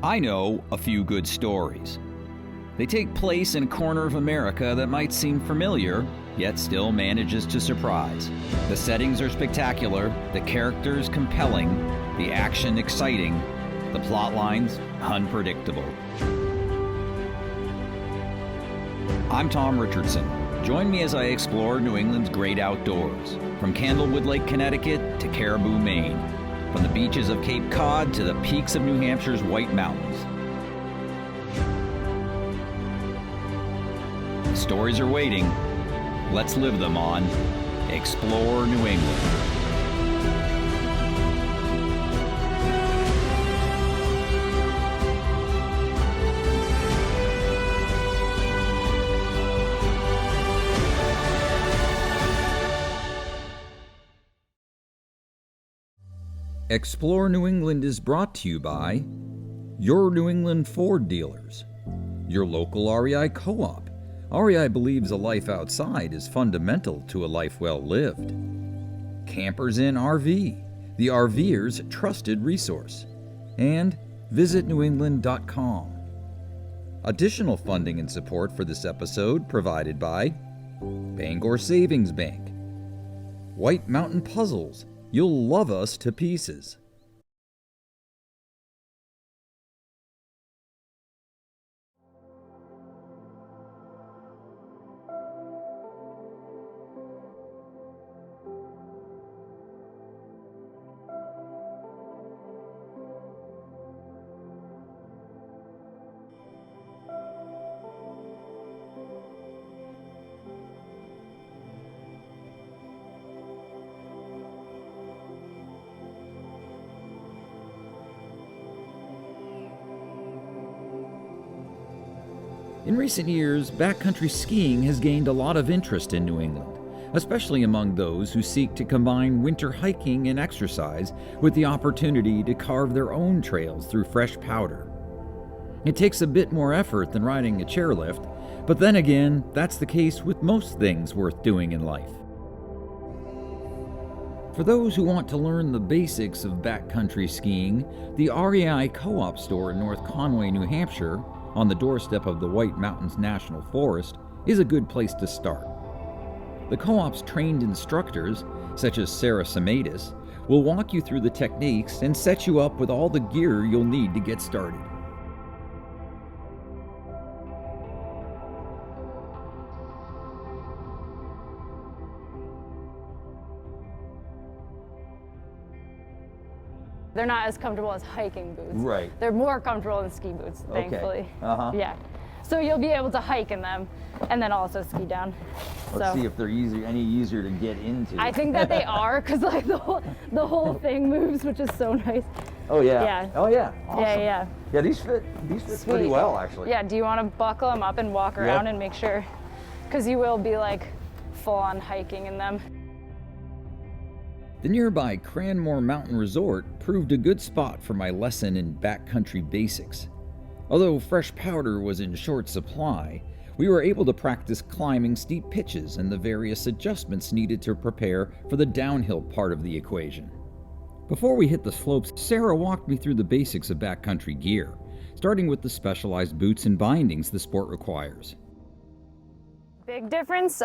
I know a few good stories. They take place in a corner of America that might seem familiar, yet still manages to surprise. The settings are spectacular, the characters compelling, the action exciting, the plot lines unpredictable. I'm Tom Richardson. Join me as I explore New England's great outdoors, from Candlewood Lake, Connecticut to Caribou, Maine, from the beaches of Cape Cod to the peaks of New Hampshire's White Mountains. The stories are waiting. Let's live them on Explore New England. Explore New England is brought to you by your New England Ford dealers, your local REI Co-op. REI believes a life outside is fundamental to a life well lived. Campers Inn RV, the RVer's trusted resource. And visitnewengland.com. Additional funding and support for this episode provided by Bangor Savings Bank, White Mountain Puzzles. You'll love us to pieces. In recent years, backcountry skiing has gained a lot of interest in New England, especially among those who seek to combine winter hiking and exercise with the opportunity to carve their own trails through fresh powder. It takes a bit more effort than riding a chairlift, but then again, that's the case with most things worth doing in life. For those who want to learn the basics of backcountry skiing, the REI Co-op store in North Conway, New Hampshire, on the doorstep of the White Mountains National Forest, is a good place to start. The co-op's trained instructors, such as Sarah Samatis, will walk you through the techniques and set you up with all the gear you'll need to get started. They're not as comfortable as hiking boots. Right. They're more comfortable than ski boots, thankfully. Okay. Yeah. So you'll be able to hike in them and then also ski down. Let's see if they're any easier to get into. I think that they are, because like the whole thing moves, which is so nice. Oh yeah. Yeah. Oh yeah. Awesome. Yeah. Yeah, these fit pretty well actually. Yeah, do you want to buckle them up and walk around and make sure, because you will be like full on hiking in them. The nearby Cranmore Mountain Resort proved a good spot for my lesson in backcountry basics. Although fresh powder was in short supply, we were able to practice climbing steep pitches and the various adjustments needed to prepare for the downhill part of the equation. Before we hit the slopes, Sarah walked me through the basics of backcountry gear, starting with the specialized boots and bindings the sport requires. Big difference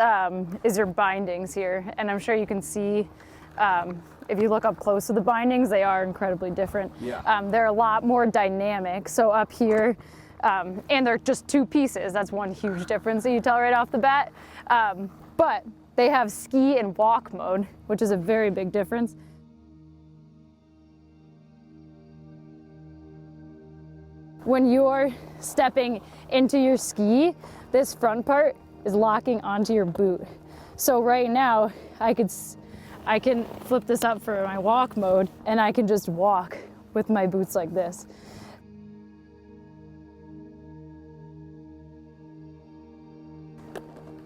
is your bindings here, and I'm sure you can see if you look up close to the bindings, they are incredibly different. Yeah. They're a lot more dynamic. So up here, and they're just two pieces. That's one huge difference that you tell right off the bat. But they have ski and walk mode, which is a very big difference. When you're stepping into your ski, this front part is locking onto your boot. So right now, I can flip this up for my walk mode, and I can just walk with my boots like this.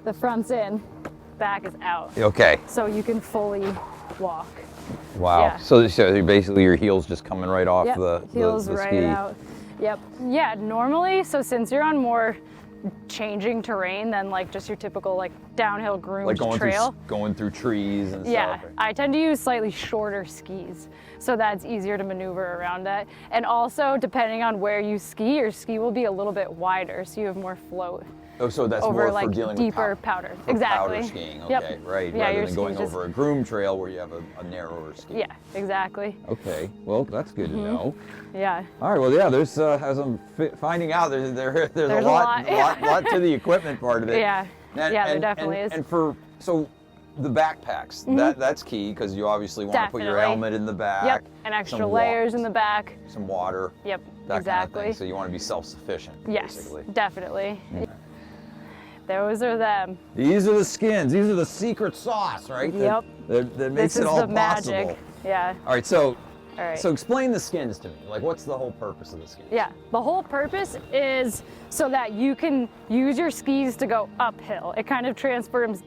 The front's in, back is out. Okay. So you can fully walk. Wow. Yeah. So basically your heel's just coming right off Yep, the heels the right ski. out. Yep. Yeah, normally, so since you're on more changing terrain than like just your typical like downhill groomed Like going trail. going through trees and Yeah, stuff. I tend to use slightly shorter skis, so that's easier to maneuver around it. And also, depending on where you ski, your ski will be a little bit wider, so you have more float. Oh, so that's over more like for dealing deeper with powder. for Exactly. powder skiing. Okay, Yep. right. Yeah, Rather your than going ski just- over a groomed trail where you have a narrower ski. Yeah, exactly. Okay, well that's good to know. Yeah. All right, well yeah, there's as I'm finding out, there's a a lot, lot. lot to the equipment part of it. Yeah. Yeah, there definitely is. And so the backpacks, that's key because you obviously want to put your Definitely. helmet in the back. Yep. And extra some layers in the back. some water. Yep. That exactly. kind of thing. So you want to be self-sufficient. Yes, Basically. definitely. Those are them. These are the skins. These are the secret sauce, right? Yep. That makes This it is all the possible. magic. Yeah. All right, so All right. so explain the skins to me. Like, what's the whole purpose of the skins? Yeah, the whole purpose is so that you can use your skis to go uphill. It kind of transforms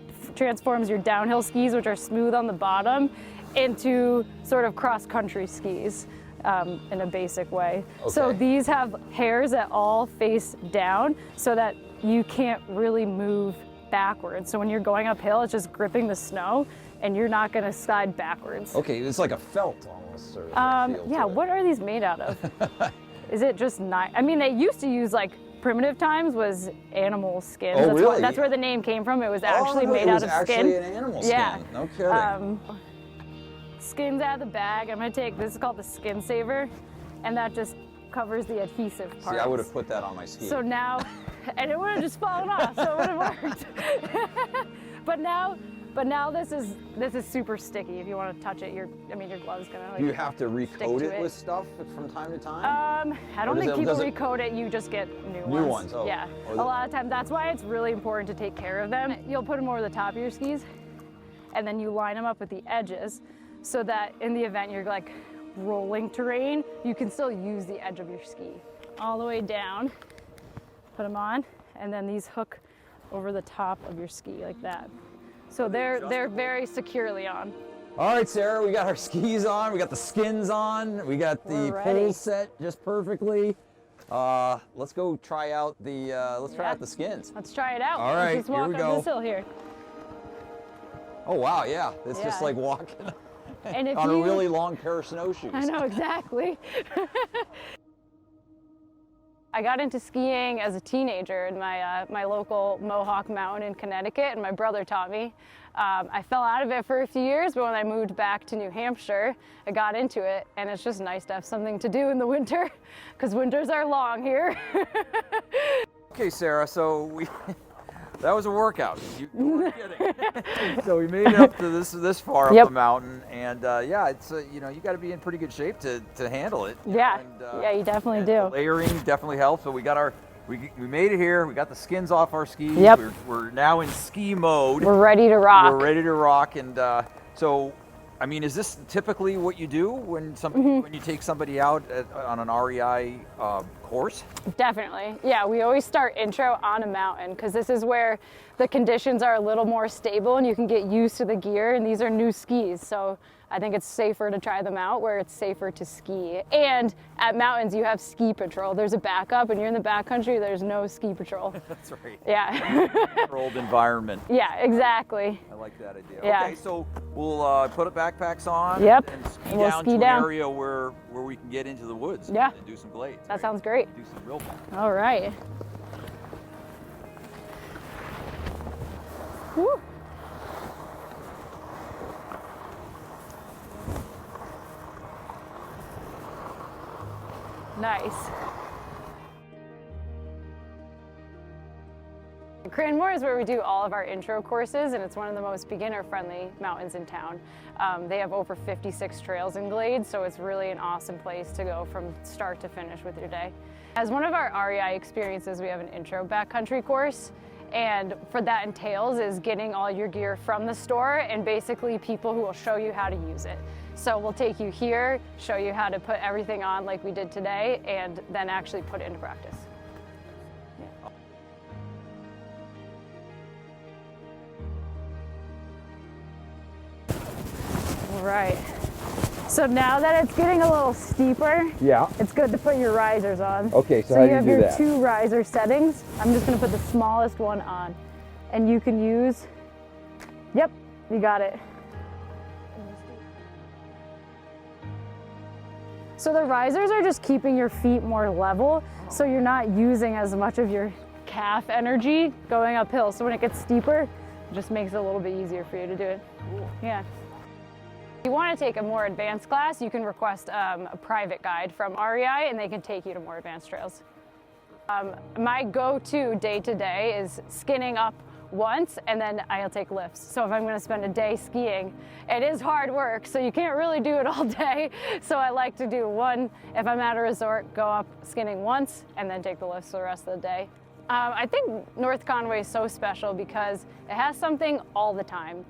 your downhill skis, which are smooth on the bottom, into sort of cross-country skis in a basic way. So Okay. these have hairs that all face down so that you can't really move backwards. So when you're going uphill, it's just gripping the snow and you're not gonna slide backwards. Okay, it's like a felt almost. Sort of feel Yeah, to it. what are these made out of? Is it just not? I mean, they used to use like primitive times was animal skins. Oh, That's really? That's where the name came from. It was actually Oh, made it out was of actually skin. an animal skin. Yeah. No kidding. Skins out of the bag. I'm gonna take this is called the skin saver, and that just covers the adhesive See, parts. I would have put that on my ski. So now, and it would have just fallen off, so it would have worked. But now this is super sticky. If you want to touch it, your glove's gonna like. Do you have to recoat to it it. with stuff from time to time? I don't does think it- people does it- recoat it. You just get new ones. New ones, oh. Yeah. Oh, A lot of times, that's why it's really important to take care of them. You'll put them over the top of your skis, and then you line them up with the edges, so that in the event you're like rolling terrain, you can still use the edge of your ski. All the way down, put them on, and then these hook over the top of your ski like that. So they're very securely on. All right, Sarah, we got our skis on, we got the skins on, we got the We're ready. poles set just perfectly. Let's go try out the Yeah. the skins. Let's try it out. All right, Let's just here walk we up go. this hill here. Oh wow, yeah, it's just Yeah. like walking And if on you, a really long pair of snowshoes. I know exactly. I got into skiing as a teenager in my local Mohawk mountain in Connecticut, and my brother taught me. I fell out of it for a few years, but when I moved back to New Hampshire, I got into it, and it's just nice to have something to do in the winter, because winters are long here. Okay, Sarah, so that was a workout. You weren't kidding. So we made it up to this far up Yep. the mountain, and yeah, it's you got to be in pretty good shape to handle it. Yeah, And, yeah, you definitely and do. the layering definitely helps. So we got we made it here. We got the skins off our skis. Yep. We're now in ski mode. We're ready to rock. We're ready to rock, and so. I mean, is this typically what you do when when you take somebody out on an REI course? Definitely. Yeah, we always start intro on a mountain because this is where the conditions are a little more stable and you can get used to the gear, and these are new skis. So I think it's safer to try them out where it's safer to ski. And at mountains, you have ski patrol. There's a backup, and you're in the backcountry, there's no ski patrol. That's right. Yeah. Controlled environment. Yeah, exactly. I like that idea. Yeah. Okay, so we'll put the backpacks on. Yep. And ski We'll down ski to down. an area where we can get into the woods. Yeah. And do some glades. That right? sounds great. Do some real fun. All right. Woo. Nice. Cranmore is where we do all of our intro courses, and it's one of the most beginner-friendly mountains in town. They have over 56 trails and glades, so it's really an awesome place to go from start to finish with your day. As one of our REI experiences, we have an intro backcountry course, and for that entails is getting all your gear from the store and basically people who will show you how to use it. So we'll take you here, show you how to put everything on like we did today, and then actually put it into practice. All right, So now that it's getting a little steeper, Yeah. it's good to put your risers on. Okay, so how do you you have do your that? 2 riser settings. I'm just gonna put the smallest one on. And you can use, yep, you got it. So the risers are just keeping your feet more level, so you're not using as much of your calf energy going uphill. So when it gets steeper, it just makes it a little bit easier for you to do it. Cool. Yeah. If you want to take a more advanced class, you can request a private guide from REI and they can take you to more advanced trails. My go-to day-to-day is skinning up once and then I'll take lifts. So if I'm going to spend a day skiing, it is hard work, so you can't really do it all day. So I like to do one, if I'm at a resort, go up skinning once and then take the lifts for the rest of the day. I think North Conway is so special because it has something all the time.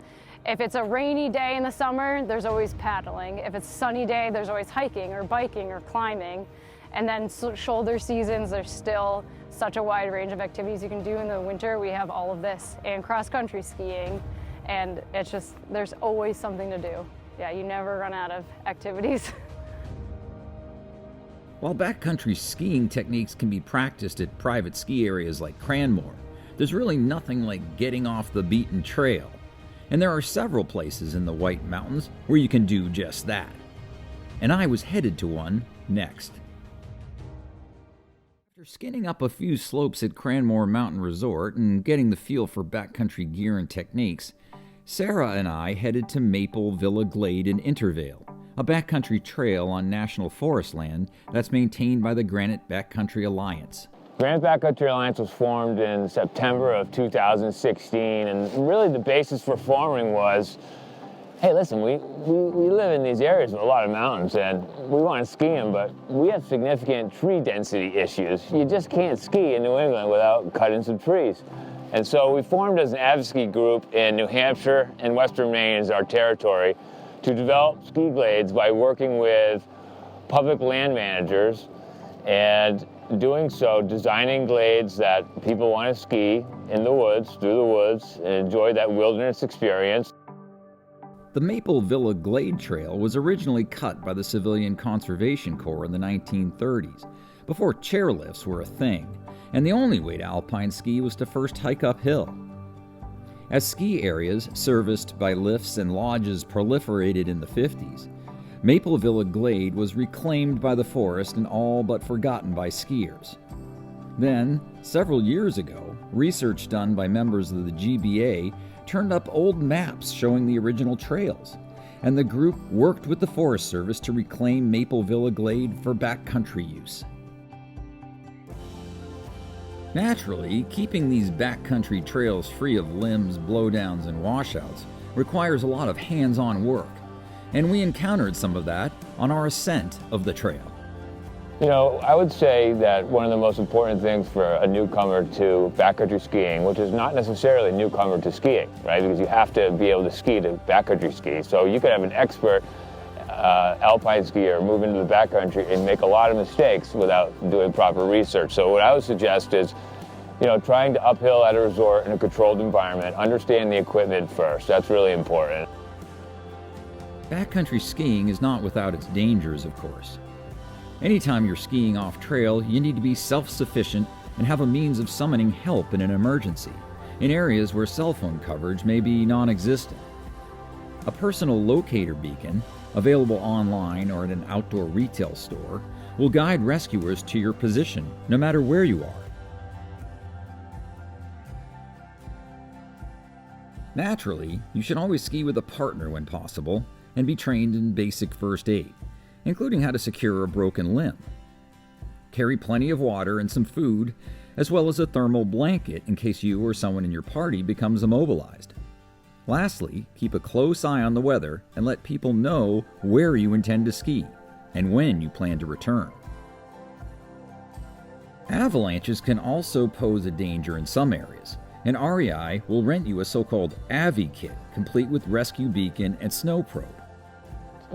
If it's a rainy day in the summer, there's always paddling. If it's a sunny day, there's always hiking or biking or climbing. And then shoulder seasons, there's still such a wide range of activities you can do in the winter. We have all of this and cross-country skiing, and it's just, there's always something to do. Yeah, you never run out of activities. While backcountry skiing techniques can be practiced at private ski areas like Cranmore, there's really nothing like getting off the beaten trail. And there are several places in the White Mountains where you can do just that. And I was headed to one next. After skinning up a few slopes at Cranmore Mountain Resort and getting the feel for backcountry gear and techniques, Sarah and I headed to Maple Villa Glade in Intervale, a backcountry trail on national forest land that's maintained by the Granite Backcountry Alliance. Granite Backcountry Alliance was formed in September of 2016, and really the basis for forming was, hey, listen, we live in these areas with a lot of mountains, and we want to ski them, but we have significant tree density issues. You just can't ski in New England without cutting some trees. And so we formed as an advocacy group in New Hampshire and Western Maine as our territory to develop ski glades by working with public land managers and doing so, designing glades that people want to ski in the woods, through the woods, and enjoy that wilderness experience. The Maple Villa Glade Trail was originally cut by the Civilian Conservation Corps in the 1930s, before chairlifts were a thing, and the only way to alpine ski was to first hike uphill. As ski areas serviced by lifts and lodges proliferated in the 50s, Maple Villa Glade was reclaimed by the forest and all but forgotten by skiers. Then, several years ago, research done by members of the GBA turned up old maps showing the original trails, and the group worked with the Forest Service to reclaim Maple Villa Glade for backcountry use. Naturally, keeping these backcountry trails free of limbs, blowdowns, and washouts requires a lot of hands-on work, and we encountered some of that on our ascent of the trail. You know, I would say that one of the most important things for a newcomer to backcountry skiing, which is not necessarily a newcomer to skiing, right? Because you have to be able to ski to backcountry ski. So you could have an expert alpine skier move into the backcountry and make a lot of mistakes without doing proper research. So what I would suggest is, you know, trying to uphill at a resort in a controlled environment, understand the equipment first. That's really important. Backcountry skiing is not without its dangers, of course. Anytime you're skiing off-trail, you need to be self-sufficient and have a means of summoning help in an emergency, in areas where cell phone coverage may be non-existent. A personal locator beacon, available online or at an outdoor retail store, will guide rescuers to your position, no matter where you are. Naturally, you should always ski with a partner when possible, and be trained in basic first aid, including how to secure a broken limb. Carry plenty of water and some food, as well as a thermal blanket in case you or someone in your party becomes immobilized. Lastly, keep a close eye on the weather and let people know where you intend to ski and when you plan to return. Avalanches can also pose a danger in some areas, and REI will rent you a so-called AVI kit, complete with rescue beacon and snow probe.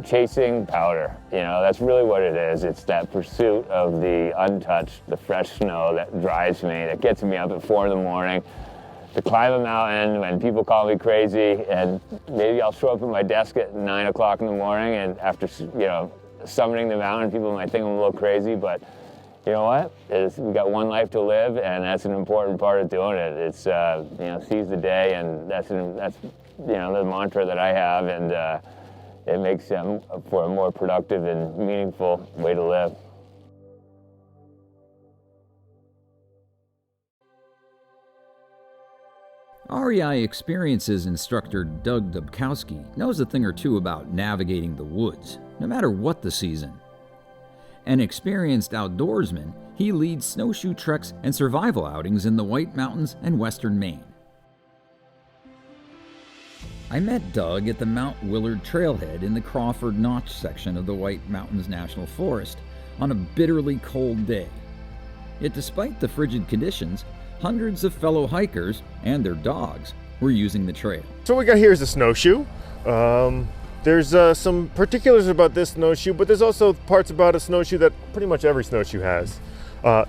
Chasing powder, you know, that's really what it is. It's that pursuit of the untouched, the fresh snow that drives me, that gets me up at 4 in the morning to climb a mountain when people call me crazy, and maybe I'll show up at my desk at 9 o'clock in the morning, and after, you know, summiting the mountain, people might think I'm a little crazy, but you know what? We got one life to live, and that's an important part of doing it. It's, you know, seize the day, and that's you know, the mantra that I have, and it makes for a more productive and meaningful way to live. REI Experiences instructor Doug Dubkowski knows a thing or two about navigating the woods, no matter what the season. An experienced outdoorsman, he leads snowshoe treks and survival outings in the White Mountains and western Maine. I met Doug at the Mount Willard trailhead in the Crawford Notch section of the White Mountains National Forest on a bitterly cold day. Yet despite the frigid conditions, hundreds of fellow hikers and their dogs were using the trail. So what we got here is a snowshoe. There's some particulars about this snowshoe, but there's also parts about a snowshoe that pretty much every snowshoe has.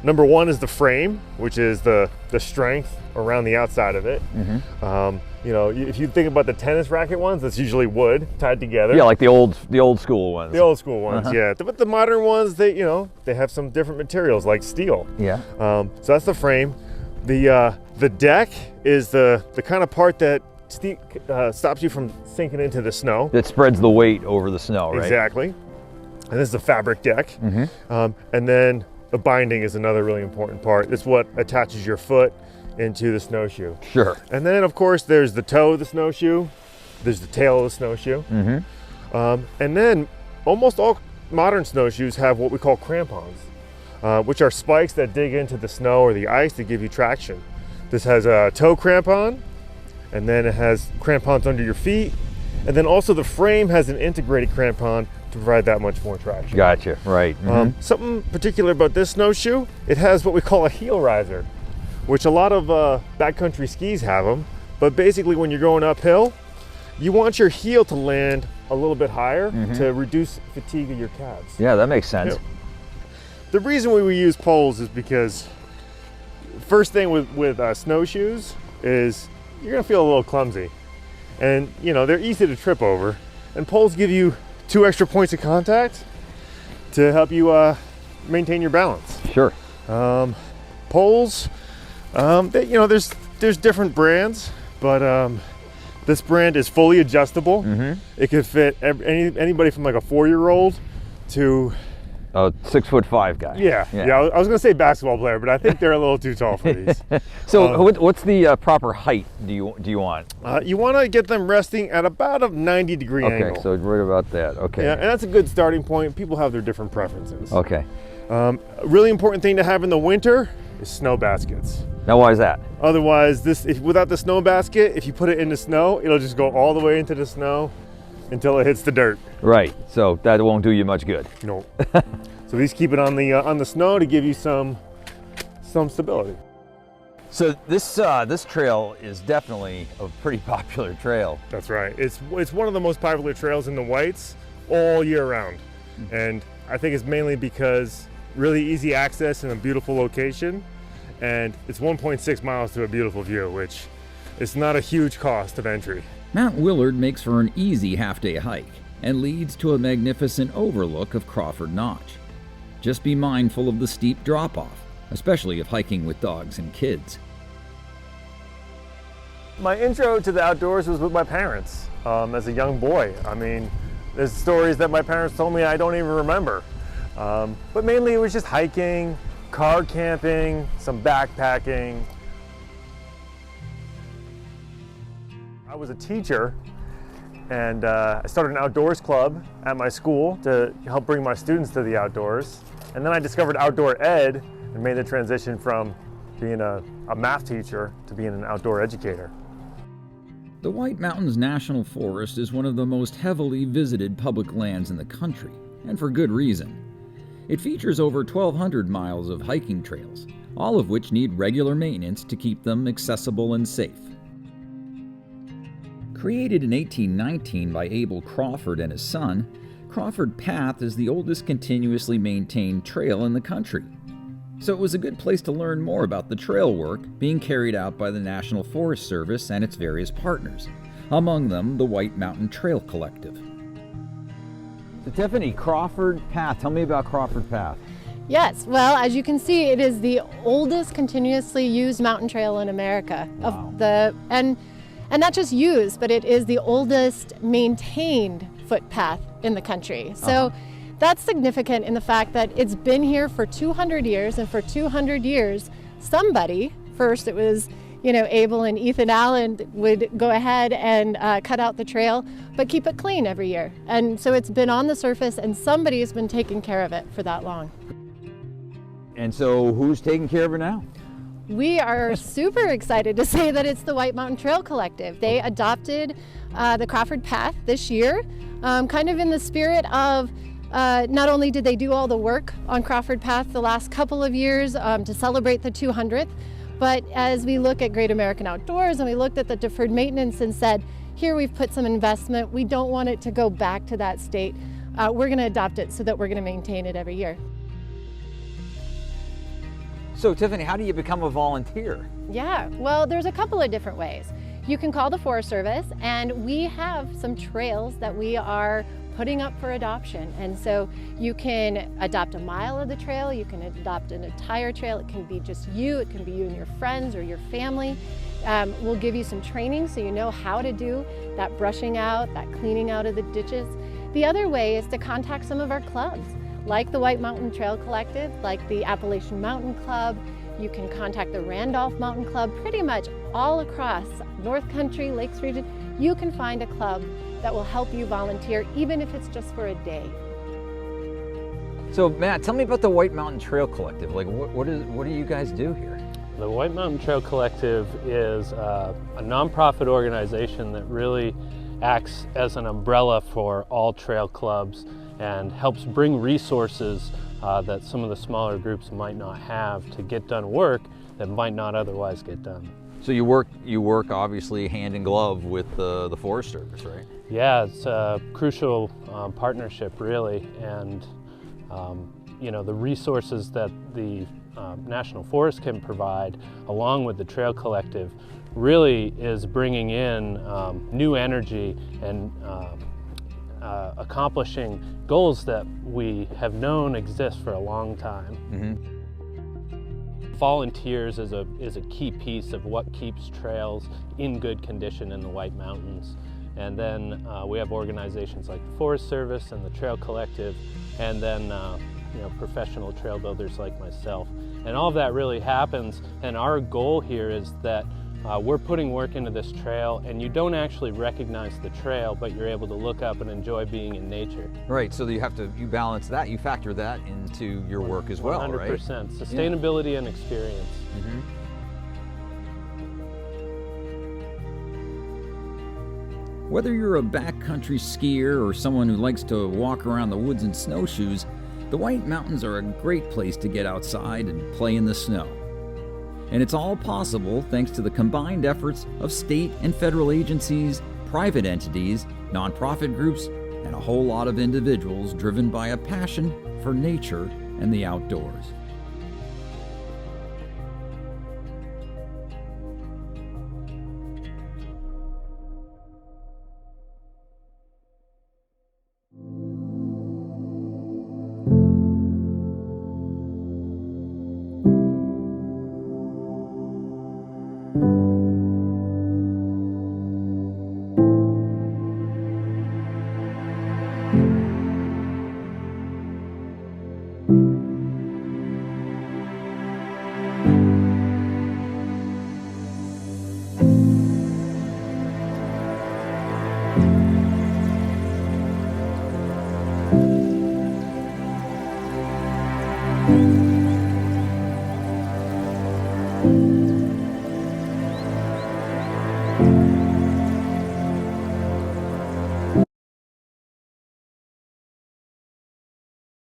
Number one is the frame, which is the strength around the outside of it. Mm-hmm. You know, if you think about the tennis racket ones, that's usually wood tied together. Yeah, like the old school ones. The old school ones, yeah. But the modern ones, they have some different materials like steel. Yeah. So that's the frame. The deck is the kind of part that stops you from sinking into the snow. That spreads the weight over the snow, right? Exactly. And this is a fabric deck. Mm-hmm. And then the binding is another really important part. It's what attaches your foot into the snowshoe. Sure. And then, of course, there's the toe of the snowshoe. There's the tail of the snowshoe. Mm-hmm. And then almost all modern snowshoes have what we call crampons, which are spikes that dig into the snow or the ice to give you traction. This has a toe crampon, and then it has crampons under your feet, and then also the frame has an integrated crampon to provide that much more traction. Gotcha, right. Mm-hmm. Something particular about this snowshoe, it has what we call a heel riser, which a lot of backcountry skis have them, but basically when you're going uphill, you want your heel to land a little bit higher to reduce fatigue of your calves. Yeah, that makes sense. Yeah. The reason we use poles is because first thing with snowshoes is you're gonna feel a little clumsy, and you know they're easy to trip over, and poles give you 2 extra points of contact to help you maintain your balance. Sure. Poles, there's different brands, but this brand is fully adjustable. It could fit anybody from like a 4-year-old to A 6'5" guy. Yeah. I was gonna say basketball player, but I think they're a little too tall for these. So what's the proper height do you want? You want to get them resting at about a 90-degree angle. Okay, so right about that. Okay. Yeah, and that's a good starting point. People have their different preferences. Okay. A really important thing to have in the winter is snow baskets. Now, why is that? Otherwise, without the snow basket, if you put it in the snow, it'll just go all the way into the snow until it hits the dirt. Right. So that won't do you much good. No. So these keep it on the snow to give you some stability. So this trail is definitely a pretty popular trail. That's right. It's one of the most popular trails in the Whites all year round, and I think it's mainly because really easy access in a beautiful location, and it's 1.6 miles to a beautiful view, which is not a huge cost of entry. Mount Willard makes for an easy half-day hike and leads to a magnificent overlook of Crawford Notch. Just be mindful of the steep drop-off, especially if hiking with dogs and kids. My intro to the outdoors was with my parents as a young boy. I mean, there's stories that my parents told me I don't even remember. But mainly it was just hiking, car camping, some backpacking. I was a teacher, and I started an outdoors club at my school to help bring my students to the outdoors. And then I discovered outdoor ed and made the transition from being a math teacher to being an outdoor educator. The White Mountains National Forest is one of the most heavily visited public lands in the country, and for good reason. It features over 1,200 miles of hiking trails, all of which need regular maintenance to keep them accessible and safe. Created in 1819 by Abel Crawford and his son, Crawford Path is the oldest continuously maintained trail in the country. So it was a good place to learn more about the trail work being carried out by the National Forest Service and its various partners, among them the White Mountain Trail Collective. So Tiffany, Crawford Path, tell me about Crawford Path. Yes, well, as you can see, it is the oldest continuously used mountain trail in America. Wow. And not just used, but it is the oldest maintained footpath in the country. So that's significant in the fact that it's been here for 200 years, and for 200 years, somebody, first it was, Abel and Ethan Allen would go ahead and cut out the trail, but keep it clean every year. And so it's been on the surface, and somebody has been taking care of it for that long. And so who's taking care of it now? We are super excited to say that it's the White Mountain Trail Collective. They adopted the Crawford Path this year, kind of in the spirit of not only did they do all the work on Crawford Path the last couple of years to celebrate the 200th, but as we look at Great American Outdoors and we looked at the deferred maintenance and said, here we've put some investment, we don't want it to go back to that state. We're going to adopt it so that we're going to maintain it every year. So Tiffany, how do you become a volunteer? Yeah, well, there's a couple of different ways. You can call the Forest Service, and we have some trails that we are putting up for adoption. And so you can adopt a mile of the trail, you can adopt an entire trail. It can be just you, it can be you and your friends or your family. We'll give you some training so you know how to do that brushing out, that cleaning out of the ditches. The other way is to contact some of our clubs, like the White Mountain Trail Collective, like the Appalachian Mountain Club. You can contact the Randolph Mountain Club. Pretty much all across North Country, Lakes region, you can find a club that will help you volunteer, even if it's just for a day. So Matt, tell me about the White Mountain Trail Collective. Like, what do you guys do here? The White Mountain Trail Collective is a nonprofit organization that really acts as an umbrella for all trail clubs and helps bring resources that some of the smaller groups might not have to get done work that might not otherwise get done. So you work obviously hand in glove with the Forest Service, right? Yeah, it's a crucial partnership really, and the resources that the National Forest can provide along with the Trail Collective really is bringing in new energy and accomplishing goals that we have known exist for a long time. Mm-hmm. Volunteers is a key piece of what keeps trails in good condition in the White Mountains. And then we have organizations like the Forest Service and the Trail Collective, and then professional trail builders like myself. And all of that really happens, and our goal here is that we're putting work into this trail, and you don't actually recognize the trail, but you're able to look up and enjoy being in nature. Right, so you balance that, you factor that into your work as well, 100%, right? 100%, sustainability and experience. Mm-hmm. Whether you're a backcountry skier or someone who likes to walk around the woods in snowshoes, the White Mountains are a great place to get outside and play in the snow. And it's all possible thanks to the combined efforts of state and federal agencies, private entities, nonprofit groups, and a whole lot of individuals driven by a passion for nature and the outdoors.